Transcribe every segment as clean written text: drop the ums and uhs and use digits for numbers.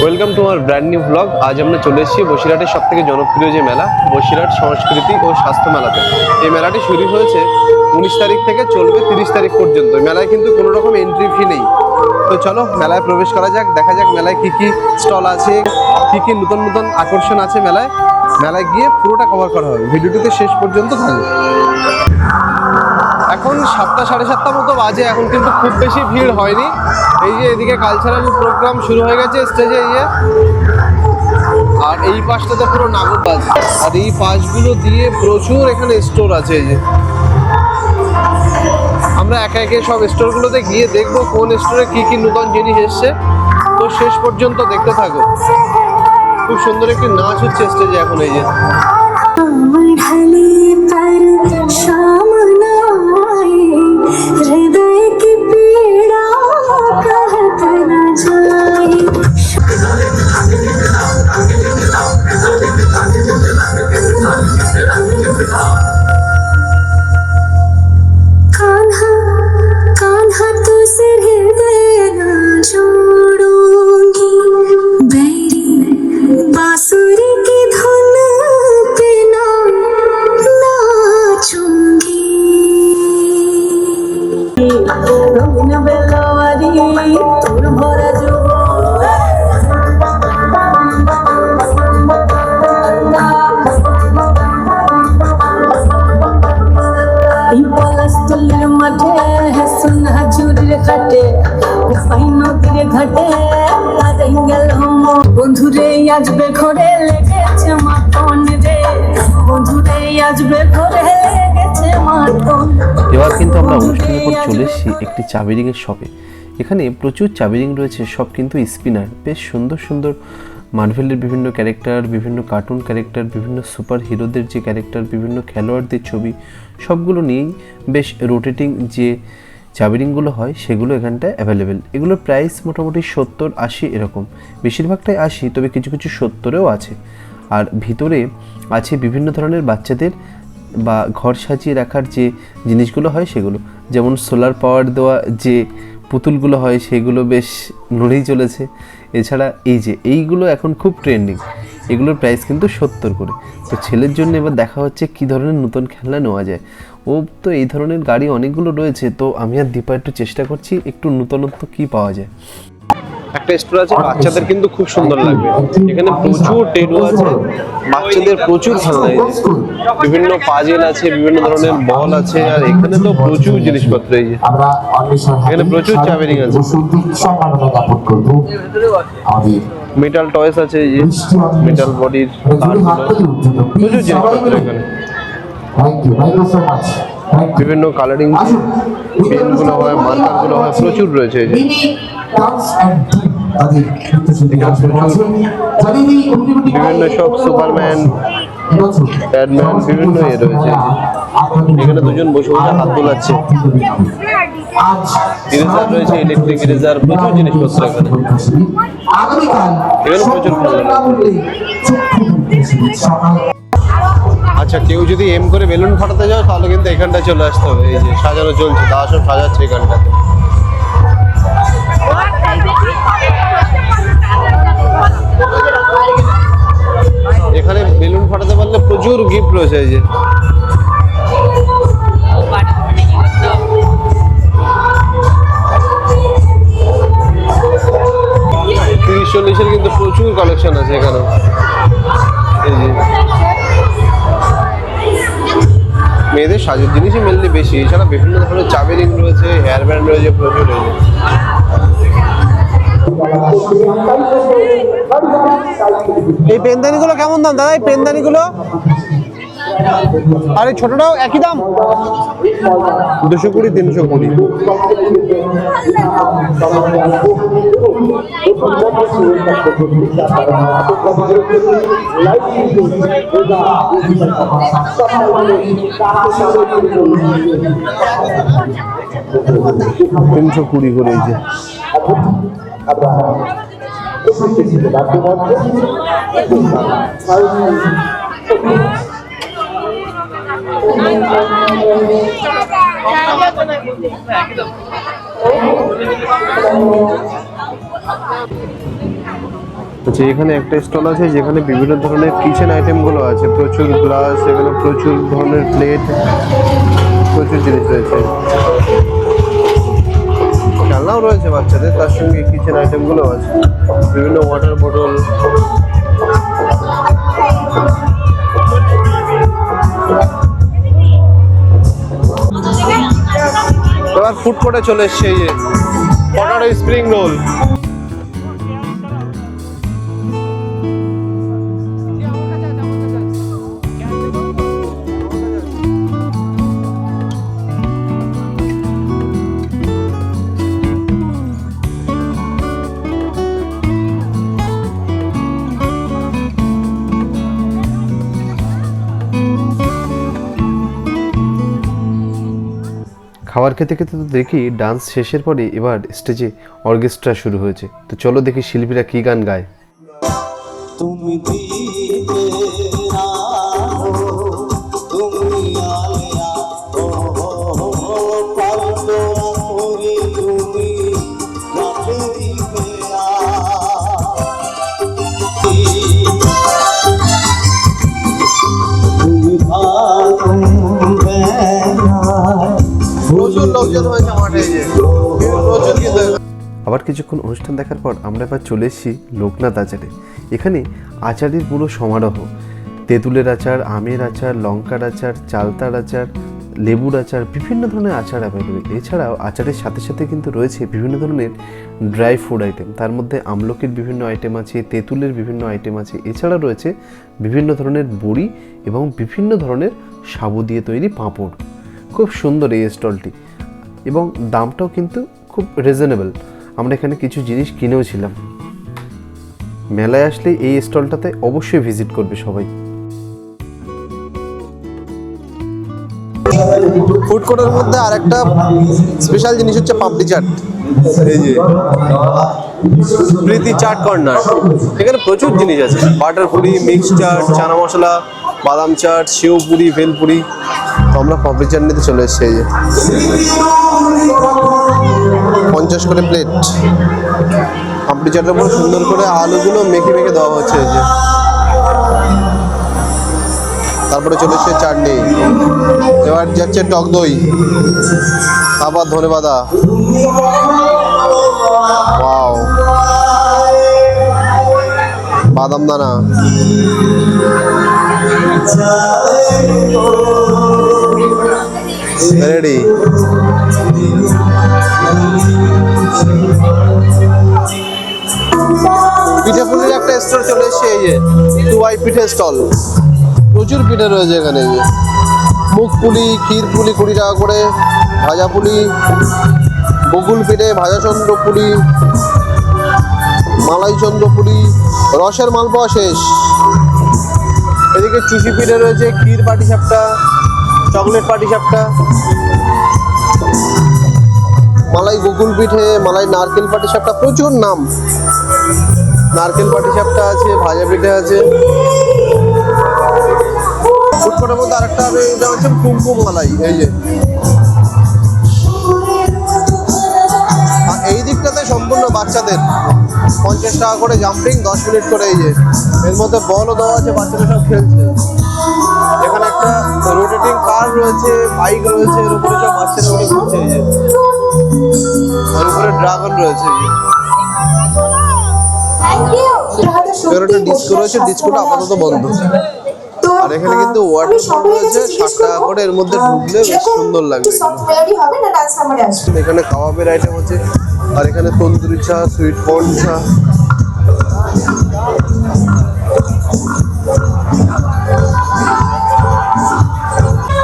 Welcome to আমার brand new blog. আজ আমরা চলে এসেছি বসিরহাটের সব থেকে জনপ্রিয় যে মেলা, বসিরহাট সংস্কৃতি ও স্বাস্থ্য মেলাতে। এই মেলাটি শুরু হয়েছে 19 তারিখ থেকে, চলবে 30 তারিখ পর্যন্ত। মেলায় কিন্তু কোনো রকম এন্ট্রি ফি নেই। তো চলো মেলায় প্রবেশ করা যাক, দেখা যাক মেলায় কি কি স্টল আছে, কি কি নতুন নতুন আকর্ষণ আছে মেলায়। মেলায় গিয়ে পুরোটা কভার করা হবে, ভিডিওটিতে শেষ পর্যন্ত থাকবে। এখন 7টা সাড়ে 7টা মতো বাজে, এখন কিন্তু খুব বেশি ভিড় হয়নি। এই যে এদিকে কালচারাল প্রোগ্রাম শুরু হয়ে গেছে স্টেজে, আর এই পাশটাতে পুরো নাগরবাজ, আর এই পাশগুলো দিয়ে প্রচুর এখানে স্টোর আছে। এই যে আমরা একে একে সব স্টোরগুলোতে গিয়ে দেখবো কোন স্টোরে কি কি নতুন জিনিস এসছে। তো শেষ পর্যন্ত দেখতে থাকো। খুব সুন্দর একটি নাচ হচ্ছে স্টেজে এখন। এই যে বন্ধুরে আসবে ঘরে লেগেছে মাতন রে, বন্ধুরে আসবে ঘরে লেগেছে মাতন। এবার কিন্তু আমরা অনুষ্ঠানের পর চলে এসেছি একটি চাবি এর শপে। এখানে প্রচুর চাবি রিং রয়েছে, সব কিন্তু স্পিনার। বেশ সুন্দর সুন্দর মার্ভেলের বিভিন্ন ক্যারেক্টার, বিভিন্ন কার্টুন ক্যারেক্টার, বিভিন্ন সুপার হিরোদের যে ক্যারেক্টার, বিভিন্ন খেলোয়াড়দের ছবি, সবগুলো নিয়েই বেশ রোটেটিং যে চাবি রিংগুলো হয় সেগুলো এখানটায় অ্যাভেলেবেল। এগুলোর প্রাইস মোটামুটি 70-80 এরকম, বেশিরভাগটাই 80, তবে কিছু কিছু 70-এও আছে। আর ভিতরে আছে বিভিন্ন ধরনের বাচ্চাদের বা ঘর সাজিয়ে রাখার যে জিনিসগুলো হয় সেগুলো, যেমন সোলার পাওয়ার দেওয়া যে পুতুলগুলো হয় সেগুলো বেশ নড়েই চলেছে। এছাড়া এই যে এইগুলো এখন খুব ট্রেন্ডিং, এগুলোর প্রাইস কিন্তু 70 করে। তো ছেলের জন্য এবার দেখা হচ্ছে কী ধরনের নতুন খেলনা নেওয়া যায়। ও তো এই ধরনের গাড়ি অনেকগুলো রয়েছে, তো আমি আর দীপা একটু চেষ্টা করছি একটু নতুনত্ব কী পাওয়া যায়। একটা স্টোর আছে বাচ্চাদের, কিন্তু খুব সুন্দর লাগবে। এখানে প্রচুর টেডু আছে, বাচ্চাদের প্রচুর খেলনা, বিভিন্ন পাজেল আছে, বিভিন্ন ধরনের বল আছে, আর এখানে তো প্রচুর জিনিসপত্র। এই যে এখানে প্রচুর চাবি রিং আছে, মেটাল টয়েস আছে, এই যে মেটাল বডির প্রচুর জিনিসপত্র এখানে। বিভিন্ন কালারিং পেনগুলো হয়, মার্কারগুলো হয়, প্রচুর রয়েছে। এই যে বিভিন্ন সব সুপারম্যান, ব্যাটম্যান, বিভিন্ন ইয়ে রয়েছে। এখানে দুজন বসে বসে হাত বোলাচ্ছে। ইরেজার রয়েছে, ইলেকট্রিক ইরেজার, প্রচুর জিনিসপত্র এখানে। এখানে প্রচুর আচ্ছা, কেউ যদি এম করে বেলুন ফাটাতে যাও তাহলে কিন্তু এখানটা চলে আসতে হবে। এই যে সাজানো চলছে, দাদা সব সাজাচ্ছে এখানটাতে। এখানে বেলুন ফাটাতে পারলে প্রচুর গিফট রয়েছে। এই যে 30-40-এর কিন্তু প্রচুর কালেকশন আছে এখানে। এই যে মেয়েদের সাজের জিনিসই মেনলি বেশি, এছাড়া বিভিন্ন ধরনের চাবি রিং রয়েছে, হেয়ার ব্যান্ড রয়েছে, প্রচুর রয়েছে। এই পেনদানিগুলো কেমন দাম দাদা? এই পেনদানিগুলো আর এই ছোটটাও একই দাম? 220, 320। $320 করে। এই যে আচ্ছা, এখানে একটা স্টল আছে যেখানে বিভিন্ন ধরনের কিচেন আইটেমগুলো আছে, প্রচুর গ্লাস, এখানে প্রচুর ধরনের প্লেট, প্রচুর জিনিস রয়েছে। খেলনাও রয়েছে বাচ্চাদের, তার সঙ্গে কিচেন আইটেমগুলো আছে, বিভিন্ন ওয়াটার বোতল। এবার ফুড কোর্টে চলে এসছে এই যে পটাটো স্প্রিং রোল। খাবার খেতে খেতে তো দেখি ডান্স শেষের পরে এবার স্টেজে অর্কেস্ট্রা শুরু হয়েছে। তো চলো দেখি শিল্পীরা কী গান গায়। তুমি দিতে রাখো, তুমি আলিয়া ও পারতো আমরি, তুমি রাতে দিতে তুমি ভালো প্রচুর লোকজন হয়েছে মাঠে, এই যে প্রচুর কিন্তু। আবার কিছুক্ষণ অনুষ্ঠান দেখার পর আমরা এবার চলে এসেছি লোকনাথ আচারে। এখানে আচারের পুরো সমারোহ, তেঁতুলের আচার, আমের আচার, লঙ্কার আচার, চালতার আচার, লেবুর আচার, বিভিন্ন ধরনের আচার অ্যাভেলেবেল। এছাড়াও আচারের সাথে সাথে কিন্তু রয়েছে বিভিন্ন ধরনের ড্রাই ফুড আইটেম, তার মধ্যে আমলকির বিভিন্ন আইটেম আছে, তেঁতুলের বিভিন্ন আইটেম আছে। এছাড়া রয়েছে বিভিন্ন ধরনের বড়ি এবং বিভিন্ন ধরনের সাবু দিয়ে তৈরি পাঁপড়। খুব সুন্দর এই স্টলটি এবং দামটাও কিন্তু খুব রিজনেবল। আমরা এখানে কিছু জিনিস কিনেও ছিলাম। মেলায় আসলে এই স্টলটাতে অবশ্যই ভিজিট করবে সবাই। ফুড কোর্টের মধ্যে আরেকটা স্পেশাল জিনিস হচ্ছে পাপড়ি চাট। এই যে প্রীতি চাট কর্নার, এখানে প্রচুর জিনিস আছে, বাটার পুরি, মিক্স চাট, চানা মশলা, বাদাম চাট, সেও পুরি, ভেলপুরি। তো আমরা পাপড়ি চাট নিতে চলে এসেছি। এই যে 50 করে প্লেট পাপড়ি চাটের উপর সুন্দর করে আলুগুলো মেখে মেখে দেওয়া হচ্ছে। এই যে তারপরে চলে এসেছে চাটনি, এবার যাচ্ছে টক দই, আবার ধনেপাতা, ওয়াও, বাদাম দানা, রেডি। পিঠে পুলির একটা স্টল চলে এসছে, এই যে টুয়াই পিঠে স্টল। প্রচুর পিঠে রয়েছে এখানে, এই যে মুখ পুলি, ক্ষীর পুলি 20 টাকা করে, ভাজা পুলি, বকুল পিঠে, ভাজা চন্দ্র পুলি, মালাই চন্দ্র পুলি, রসের মালপোয়া শেষ। এদিকে চুষি পিঠে রয়েছে, ক্ষীর পাটিসাপটা, চকলেট পাটিসাপটা, মালাই গোকুল পিঠে, মালাই নারকেল পাটিসাপটা, প্রচুর নাম। নারকেল পাটিসাপটা আছে, ভাজা পিঠে আছে। ফুটপাতের মধ্যে আরেকটা এটা হচ্ছে কুমকুম মালাই। এই যে এই দিকটাতে সম্পূর্ণ বাচ্চাদের 50 টাকা করে জাম্পিং, 10 মিনিট করে। এই যে এর মধ্যে বলও দেওয়া আছে, বাচ্চারা সব খেলছে। এখানে একটা রোটেটিং কার রয়েছে, বাইক রয়েছে, এর উপরে সব বাচ্চারা উঠে ঘুরছে। এই যে এর উপরে ড্রাগন রয়েছে। এর একটা ডিস্কো রয়েছে, ডিস্কোটা আপাতত বন্ধ। আর এখানে কিন্তু ওয়াটার ফল রয়েছে 60 টাকা করে, এর মধ্যে ঢুকলে বেশ সুন্দর লাগবে। এখানে কাবাবের আইটেম আছে, আর এখানে তন্দুরি চা, সুইট কর্ন চা।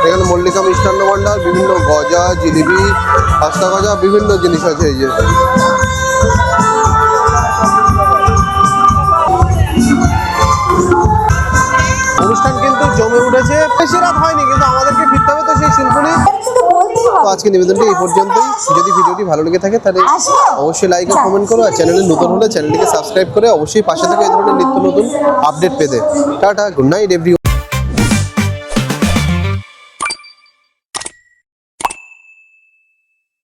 এখানে মল্লিকা মিষ্টান্ন ভান্ডার, বিভিন্ন গজা, জিলিপি, পাস্তা গজা, বিভিন্ন জিনিস আছে। এই যে অনুষ্ঠান কিন্তু জমে উঠেছে, বেশি রাত হয়নি কিন্তু আমাদেরকে ফিরতে হবে তো সেই শিল্পনী। তো আজকে নিবেদনটি এই পর্যন্তই। যদি ভিডিওটি ভালো লেগে থাকে তাহলে অবশ্যই লাইক ও কমেন্ট করো, আর চ্যানেলে নতুন হলে চ্যানেলটিকে সাবস্ক্রাইব করে অবশ্যই পাশে থেকে এই ধরনের নিত্য নতুন আপডেট পেতে। Tata, good night everyone.